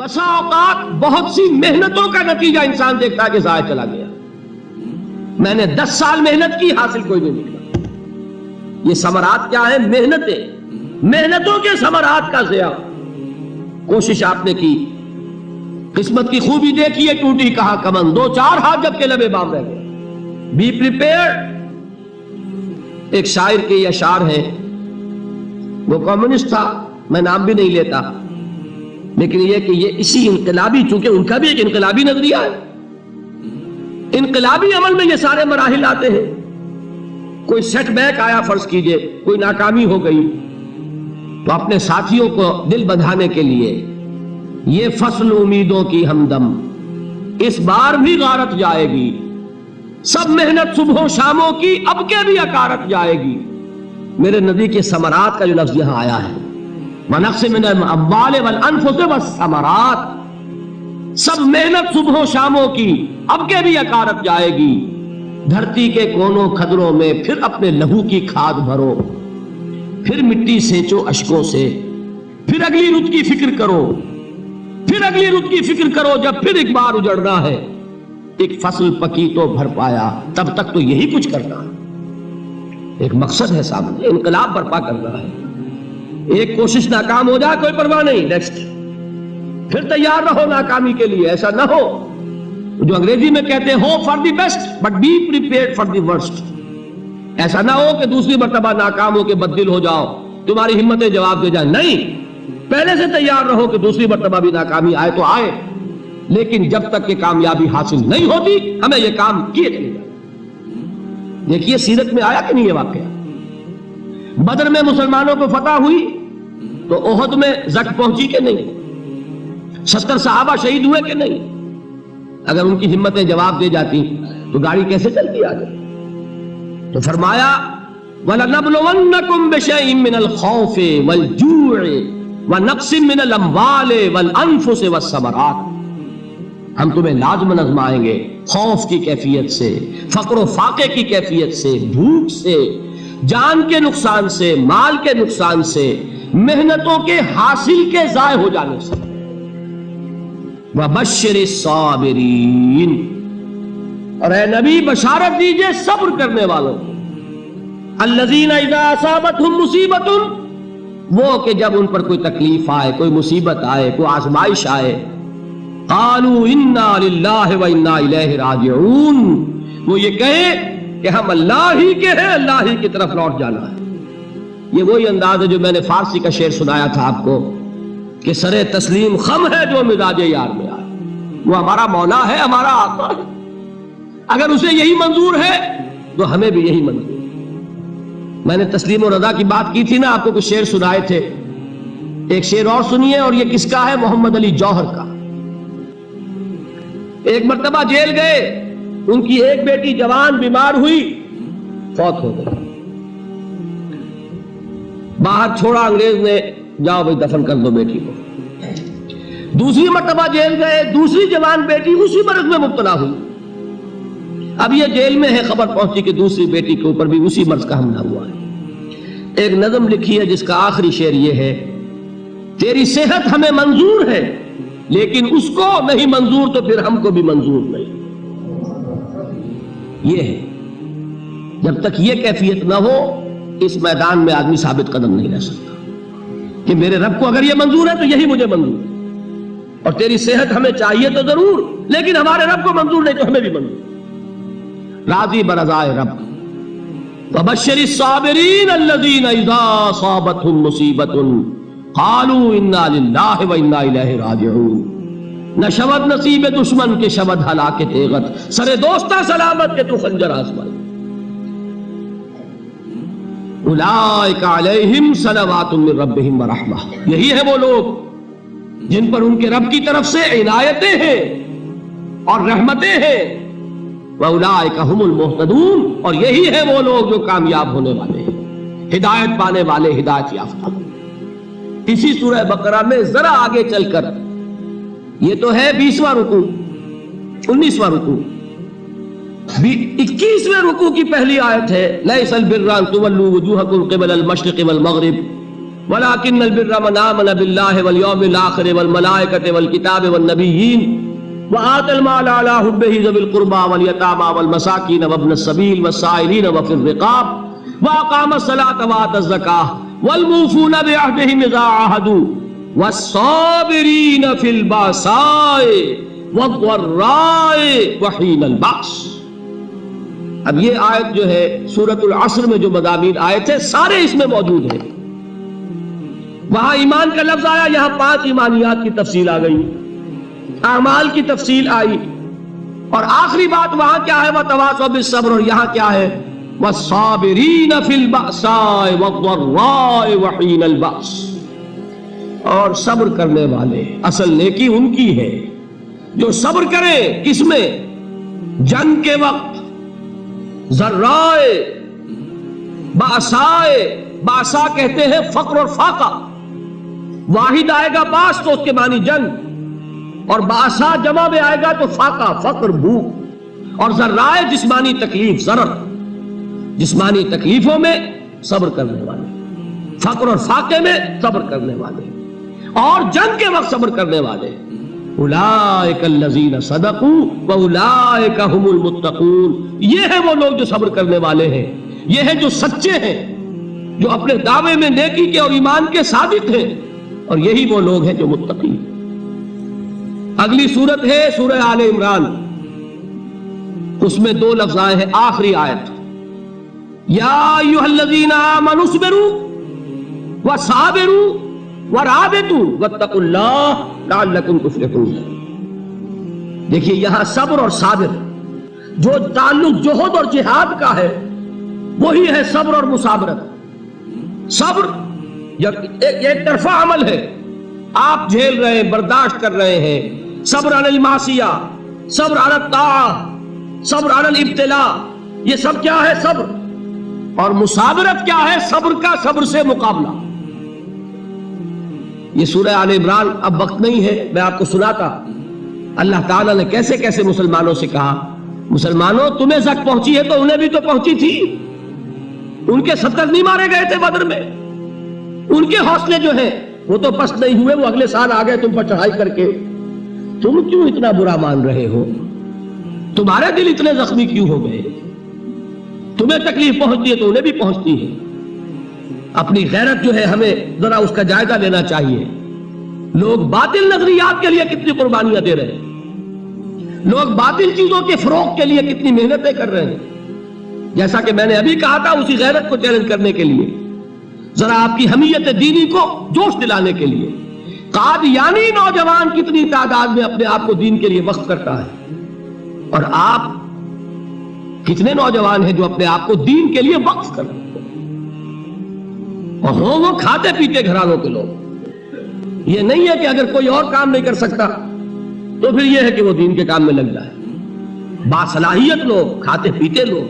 بسا اوقات بہت سی محنتوں کا نتیجہ انسان دیکھتا ہے کہ ضائع چلا گیا، میں نے 10 سال محنت کی، حاصل کوئی نہیں نکلا۔ یہ ثمرات کیا ہے؟ محنتوں کے ثمرات کا ضیاع۔ کوشش آپ نے کی، قسمت کی خوبی دیکھی ہے، ٹوٹی کہاں کمن، 2-4 ہاتھ جب کے لبے بام رہ گئے۔ Be prepared. ایک شاعر کے یہ اشعار ہیں، وہ کمیونسٹ تھا، میں نام بھی نہیں لیتا، لیکن یہ کہ یہ اسی انقلابی، چونکہ ان کا بھی ایک انقلابی نظریہ ہے، انقلابی عمل میں یہ سارے مراحل آتے ہیں۔ کوئی سیٹ بیک آیا، فرض کیجئے کوئی ناکامی ہو گئی، تو اپنے ساتھیوں کو دل بندھانے کے لیے یہ فصل امیدوں کی ہمدم اس بار بھی غارت جائے گی، سب محنت صبح و شاموں کی اب کے بھی اکارت جائے گی۔ میرے نبی کے ثمرات کا جو لفظ یہاں آیا ہے، وَنَقْصٍ مِّنَ الْأَمْوَالِ وَالْأَنفُسِ وَالثَّمَرَاتِ، سب محنت صبح و شاموں کی اب کے بھی اکارت جائے گی۔ دھرتی کے کونوں کھدروں میں پھر اپنے لہو کی کھاد بھرو، پھر مٹی سینچو اشکوں سے، پھر اگلی رت کی فکر کرو، پھر اگلی رت کی فکر کرو، جب پھر ایک بار اجڑنا ہے۔ ایک فصل پکی تو بھر پایا، تب تک تو یہی کچھ کرنا ہے۔ ایک مقصد ہے سامنے، انقلاب برپا کرنا ہے۔ ایک کوشش ناکام ہو جائے کوئی پرواہ نہیں، نیکسٹ، پھر تیار رہو ناکامی کے لیے۔ ایسا نہ ہو جو انگریزی میں کہتے ہیں hope for the best but be prepared for the worst. ایسا نہ ہو کہ دوسری مرتبہ ناکام ہو کے بددل ہو جاؤ، تمہاری ہمتیں جواب دے جائیں۔ نہیں، پہلے سے تیار رہو کہ دوسری مرتبہ بھی ناکامی آئے تو آئے، لیکن جب تک کہ کامیابی حاصل نہیں ہوتی ہمیں یہ کام کیے چلے جائیں۔ دیکھیے سیرت میں آیا کہ نہیں یہ واقعہ؟ بدر میں مسلمانوں کو فتح ہوئی تو احد میں زک پہنچی کہ نہیں؟ 70 صحابہ شہید ہوئے کہ نہیں؟ اگر ان کی ہمتیں جواب دے جاتی تو گاڑی کیسے چلتی آگے؟ تو فرمایا وَلَنَبْلُوَنَّكُمْ بِشَيْءٍ مِّنَ الْخَوْفِ وَالْجُوعِ وَنَقْصٍ مِّنَ الْأَمْوَالِ وَالْأَنفُسِ وَالثَّمَرَاتِ، ہم تمہیں لازم آزمائیں گے، خوف کی کیفیت سے، فقر و فاقے کی کیفیت سے، بھوک سے، جان کے نقصان سے، مال کے نقصان سے، محنتوں کے حاصل کے ضائع ہو جانے سے۔ وَبَشِّرِ الصَّابِرِينَ، اور اے نبی بشارت دیجئے صبر کرنے والوں کو۔ الَّذِينَ إِذَا أَصَابَتْهُمْ مُصِيبَةٌ، وہ کہ جب ان پر کوئی تکلیف آئے، کوئی مصیبت آئے، کوئی آزمائش آئے، قالوا انا للہ وانا الیہ راجعون، وہ یہ کہیں کہ ہم اللہ ہی کے ہیں، اللہ ہی کی طرف لوٹ جانا ہے۔ یہ وہی انداز ہے جو میں نے فارسی کا شعر سنایا تھا آپ کو کہ سرے تسلیم خم ہے جو مزاج یار میں آئے۔ وہ ہمارا مولا ہے، ہمارا آقا ہے، اگر اسے یہی منظور ہے تو ہمیں بھی یہی منظور ہے۔ میں نے تسلیم و رضا کی بات کی تھی نا، آپ کو کچھ شعر سنائے تھے، ایک شعر اور سنیے، اور یہ کس کا ہے؟ محمد علی جوہر کا۔ ایک مرتبہ جیل گئے، ان کی ایک بیٹی جوان بیمار ہوئی، فوت ہو گئی، باہر چھوڑا انگریز نے، جاؤ بھائی دفن کر دو بیٹی کو۔ دوسری مرتبہ جیل گئے، دوسری جوان بیٹی اسی مرض میں مبتلا ہوئی۔ اب یہ جیل میں ہے، خبر پہنچی کہ دوسری بیٹی کے اوپر بھی اسی مرض کا حملہ ہوا ہے۔ ایک نظم لکھی ہے جس کا آخری شعر یہ ہے، تیری صحت ہمیں منظور ہے لیکن اس کو نہیں منظور تو پھر ہم کو بھی منظور نہیں۔ یہ ہے، جب تک یہ کیفیت نہ ہو اس میدان میں آدمی ثابت قدم نہیں رہ سکتا کہ میرے رب کو اگر یہ منظور ہے تو یہی مجھے منظور ہے، اور تیری صحت ہمیں چاہیے تو ضرور، لیکن ہمارے رب کو منظور نہیں تو ہمیں بھی منظور۔ راضی برضائے رب۔ وَبَشِّرِ الصَّابِرِينَ الَّذِينَ إِذَا أَصَابَتْهُمْ مُصِيبَةٌ قالوا انا للہ وانا الیہ راجعون۔ نہ شود نصیب دشمن کے شود ہلاک تیغت، سر دوستہ سلامت کے تو خنجر آزمائی۔ اولئک علیہم صلوات من ربہم ورحمہ، یہی ہے وہ لوگ جن پر ان کے رب کی طرف سے عنایتیں ہیں اور رحمتیں ہیں۔ واولئک ھم المہتدون، اور یہی ہے وہ لوگ جو کامیاب ہونے والے ہیں، ہدایت پانے والے، ہدایت یافتہ۔ اسی سورہ بقرہ میں ذرا آگے چل کر، یہ تو ہے 20واں رکوع، 19واں رکوع، 21ویں رکوع کی پہلی آیت ہے، لیس البر ان تولوا وجوہکم قبل المشرق والمغرب ولكن البر من آمن بالله واليوم الآخر والملائكة والكتاب والنبيين وآتى المال على حبه ذوي القربى واليتامى والمساكين وابن السبيل والسائلين وفي الرقاب وأقام الصلاة وآتى الزكاة والموفون بعهدهم إذا عاهدوا والصابرين في البأساء والضراء وحين البأس. اب یہ آیت جو ہے سورۃ العصر میں جو مضامین آئے تھے سارے اس میں موجود ہیں. وہاں ایمان کا لفظ آیا, یہاں 5 ایمانیات کی تفصیل آ گئی, اعمال کی تفصیل آئی, اور آخری بات وہاں کیا ہے وتواصوا بالصبر, اور یہاں کیا ہے والصابرین فی البأساء والضراء وحین البأس. اور صبر کرنے والے, اصل نیکی ان کی ہے جو صبر کرے. کس میں؟ جنگ کے وقت. ضرائے, بأسائے, بأسا کہتے ہیں فقر اور فاقہ. واحد آئے گا باس تو اس کے معنی جنگ, اور بأسا جمع میں آئے گا تو فاقہ, فقر, بھوک. اور ذرائے جسمانی تکلیف, ضرر, جسمانی تکلیفوں میں صبر کرنے والے, فقر اور فاقے میں صبر کرنے والے, اور جنگ کے وقت صبر کرنے والے. اولئک الذین صدقوا واولئک هم المتقون. یہ ہیں وہ لوگ جو صبر کرنے والے ہیں, یہ ہیں جو سچے ہیں, جو اپنے دعوے میں نیکی کے اور ایمان کے صادق ہیں, اور یہی وہ لوگ ہیں جو متقی. اگلی سورت ہے سورہ آل عمران, اس میں 2 لفظ آئے ہیں آخری آیت, یا ایھا الذین آمنوا اصبروا وصابروا ورابطوا واتقوا اللہ لعلکم تفلحون. دیکھیے یہاں صبر اور صابر جو تعلق جہد اور جہاد کا ہے وہی ہے صبر اور مصابرت. صبر ایک طرفہ عمل ہے, آپ جھیل رہے ہیں, برداشت کر رہے ہیں. صبر علی المعصیہ, صبر علی الطاعہ, صبر علی الابتلاء, یہ سب کیا ہے صبر. اور مصابرت کیا ہے صبر کا صبر سے مقابلہ. یہ سورہ آل عمران اب وقت نہیں ہے, میں آپ کو سناتا اللہ تعالیٰ نے کیسے کیسے مسلمانوں سے کہا, مسلمانوں تمہیں زک پہنچی ہے تو انہیں بھی تو پہنچی تھی. ان کے 70 نہیں مارے گئے تھے بدر میں, ان کے حوصلے جو ہیں وہ تو پست نہیں ہوئے, وہ اگلے سال آ گئے تم پر چڑھائی کر کے. تم کیوں اتنا برا مان رہے ہو, تمہارے دل اتنے زخمی کیوں ہو گئے؟ تمہیں تکلیف پہنچتی ہے تو انہیں بھی پہنچتی ہے. اپنی غیرت جو ہے ہمیں ذرا اس کا جائزہ لینا چاہیے. لوگ باطل نظریات کے لیے کتنی قربانیاں دے رہے ہیں, لوگ باطل چیزوں کے فروغ کے لیے کتنی محنتیں کر رہے ہیں. جیسا کہ میں نے ابھی کہا تھا اسی غیرت کو چیلنج کرنے کے لیے, ذرا آپ کی حمیت دینی کو جوش دلانے کے لیے, قادیانی نوجوان کتنی تعداد میں اپنے آپ کو دین کے لیے وقف کرتا ہے, اور آپ کتنے نوجوان ہیں جو اپنے آپ کو دین کے لیے وقف کرتے ہیں, اور وہ کھاتے پیتے گھرانوں کے لوگ. یہ نہیں ہے کہ اگر کوئی اور کام نہیں کر سکتا تو پھر یہ ہے کہ وہ دین کے کام میں لگ جائے. باصلاحیت لوگ, کھاتے پیتے لوگ,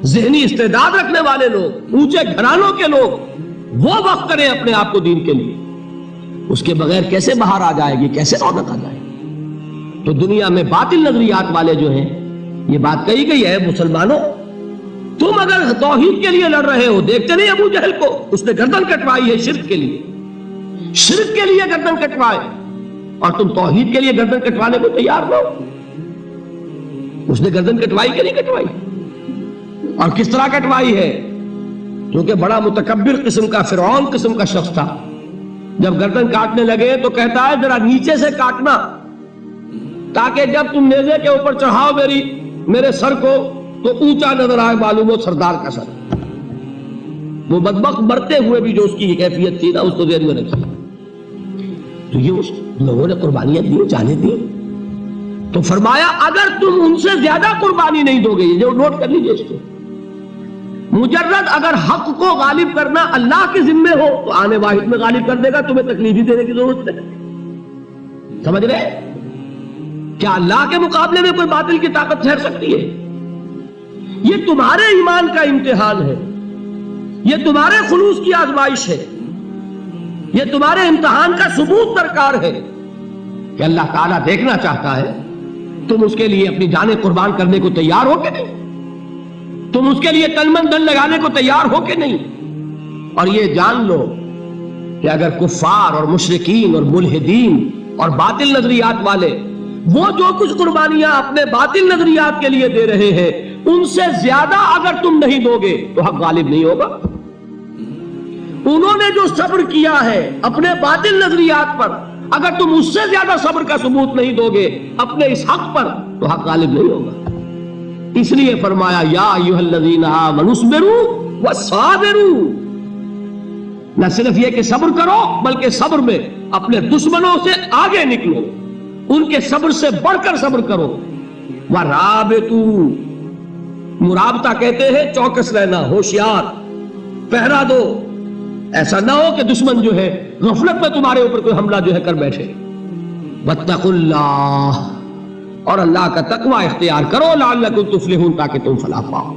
ذہنی استعداد رکھنے والے لوگ, اونچے گھرانوں کے لوگ, وہ وقف کریں اپنے آپ کو دین کے لیے. اس کے بغیر کیسے باہر آ جائے گی, کیسے رونق آ جائے گی؟ تو دنیا میں باطل نظریات والے جو ہیں, یہ بات کہی گئی ہے مسلمانوں تم اگر توحید کے لیے لڑ رہے ہو, دیکھتے نہیں ابو جہل کو, اس نے گردن کٹوائی ہے شرک کے لیے, شرک کے لیے گردن کٹوائے, اور تم توحید کے لیے گردن کٹوانے کو تیار نہ ہو. اس نے گردن کٹوائی کہ نہیں کٹوائی, اور کس طرح کٹوائی ہے؟ کیونکہ بڑا متکبر قسم کا, فرعون قسم کا شخص تھا. جب گردن کاٹنے لگے تو کہتا ہے ذرا نیچے سے کاٹنا, تاکہ جب تم نیزے کے اوپر چڑھاؤ میرے سر کو تو اونچا نظر آئے, معلوم ہو سردار کا سر. وہ بدبخت مرتے ہوئے بھی جو اس کی کیفیت تھی نا, اس کو ذہن میں رکھی. تو یہ اس لوگوں نے قربانیاں دی, جانے دی. تو فرمایا اگر تم ان سے زیادہ قربانی نہیں دو گے, یہ جو نوٹ کر لیجیے اس کو, مجرد اگر حق کو غالب کرنا اللہ کے ذمے ہو تو آنے واحد میں غالب کر دے گا, تمہیں تکلیف ہی دینے کی ضرورت نہیں. سمجھ رہے؟ کیا اللہ کے مقابلے میں کوئی باطل کی طاقت ٹھہر سکتی ہے؟ یہ تمہارے ایمان کا امتحان ہے, یہ تمہارے خلوص کی آزمائش ہے, یہ تمہارے امتحان کا ثبوت درکار ہے کہ اللہ تعالیٰ دیکھنا چاہتا ہے تم اس کے لیے اپنی جانیں قربان کرنے کو تیار ہو کہ نہیں, تم اس کے لیے تن من دھن لگانے کو تیار ہو کہ نہیں. اور یہ جان لو کہ اگر کفار اور مشرکین اور ملحدین اور باطل نظریات والے وہ جو کچھ قربانیاں اپنے باطل نظریات کے لیے دے رہے ہیں ان سے زیادہ اگر تم نہیں دو گے تو حق غالب نہیں ہوگا. انہوں نے جو صبر کیا ہے اپنے باطل نظریات پر، اگر تم اس سے زیادہ صبر کا ثبوت نہیں دو گے اپنے اس حق پر تو حق غالب نہیں ہوگا. اس لیے فرمایا یا ایھا الذین آمنوا اصبروا وصابروا، نہ صرف یہ کہ صبر کرو بلکہ صبر میں اپنے دشمنوں سے آگے نکلو، ان کے صبر سے بڑھ کر صبر کرو. ورابطوا، مرابطہ کہتے ہیں چوکس رہنا، ہوشیار، پہرا دو، ایسا نہ ہو کہ دشمن جو ہے غفلت میں تمہارے اوپر کوئی حملہ جو ہے کر بیٹھے. واتقوا اللہ، اور اللہ کا تقوی اختیار کرو، لعلکم تفلحون، تاکہ تم فلاح پاؤ.